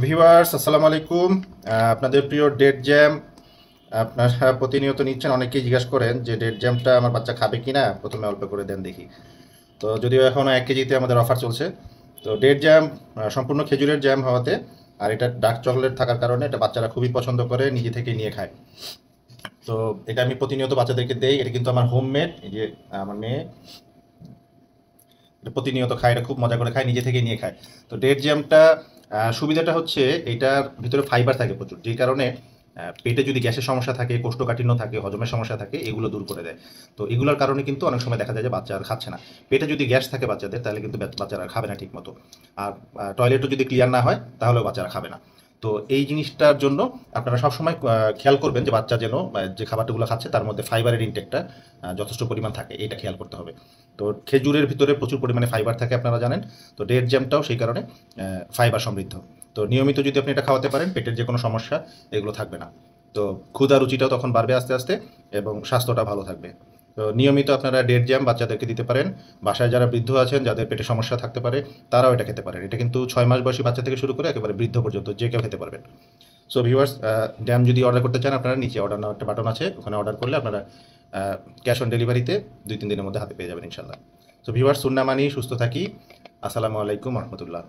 Viewers আসসালামু আলাইকুম। আপনাদের প্রিয় ডেট জ্যাম আপনারা প্রতিনিয়ত নিচ্ছেন। অনেকেই জিজ্ঞাসা করেন যে ডেট জ্যামটা আমার বাচ্চা খাবে কি না, প্রথমে অল্প করে দেন দেখি। তো যদিও এখনও 1 কেজিতে আমাদের অফার চলছে। তো ডেট জ্যাম সম্পূর্ণ খেজুরের জ্যাম হওয়াতে আর এটা ডার্ক চকলেট থাকার কারণে এটা বাচ্চারা খুবই পছন্দ করে, নিজে থেকেই নিয়ে খায়। তো এটা আমি প্রতিনিয়ত বাচ্চাদেরকে দেই। এটা কিন্তু আমার হোমমেড, এই যে আমার মেয়ে এটা প্রতিনিয়ত খায়, এটা খুব মজা করে খায়, নিজে থেকে নিয়ে খায়। তো ডেট জ্যামটা সুবিধাটা হচ্ছে এটার ভিতরে ফাইবার থাকে প্রচুর, যেই কারণে পেটে যদি গ্যাসের সমস্যা থাকে, কোষ্ঠকাঠিন্য থাকে, হজমের সমস্যা থাকে, এগুলো দূর করে দেয়। তো এগুলোর কারণে কিন্তু অনেক সময় দেখা যায় যে বাচ্চা আর খাচ্ছে না। পেটে যদি গ্যাস থাকে বাচ্চাদের, তাহলে কিন্তু বাচ্চারা খাবে না ঠিক মতো। আর টয়লেটও যদি ক্লিয়ার না হয়, তাহলেও বাচ্চারা খাবে না। তো এই জিনিসটার জন্য আপনারা সবসময় খেয়াল করবেন যে বাচ্চা যেন যে খাবারগুলো খাচ্ছে তার মধ্যে ফাইবারের ইনটেকটা যথেষ্ট পরিমাণ থাকে, এটা খেয়াল করতে হবে। তো খেজুরের ভিতরে প্রচুর পরিমাণে ফাইবার থাকে, আপনারা জানেন। তো ডেট জ্যামটাও সেই কারণে ফাইবার সমৃদ্ধ। তো নিয়মিত যদি আপনি এটা খাওয়াতে পারেন, পেটের যে কোনো সমস্যা এগুলো থাকবে না। তো ক্ষুধা রুচিটাও তখন বাড়বে আস্তে আস্তে, এবং স্বাস্থ্যটা ভালো থাকবে। তো নিয়মিত আপনারা ডেট জ্যাম বাচ্চাদেরকে দিতে পারেন। বাসায় যারা বৃদ্ধ আছেন, যাদের পেটে সমস্যা থাকতে পারে, তারাও এটা খেতে পারেন। এটা কিন্তু 6 মাস বয়সী বাচ্চা থেকে শুরু করে একেবারে বৃদ্ধ পর্যন্ত যে কেউ খেতে পারবেন। সো ভিউয়ার্স, জ্যাম যদি অর্ডার করতে চান, আপনারা নিচে অর্ডার নাও একটা বাটন আছে, ওখানে অর্ডার করলে আপনারা ক্যাশ অন ডেলিভারিতে 2-3 দিনের মধ্যে হাতে পেয়ে যাবেন ইনশাল্লাহ। সো ভিউয়ার্স, সুন্না মানি সুস্থ থাকি। আসসালামু আলাইকুম রহমতুল্লাহ।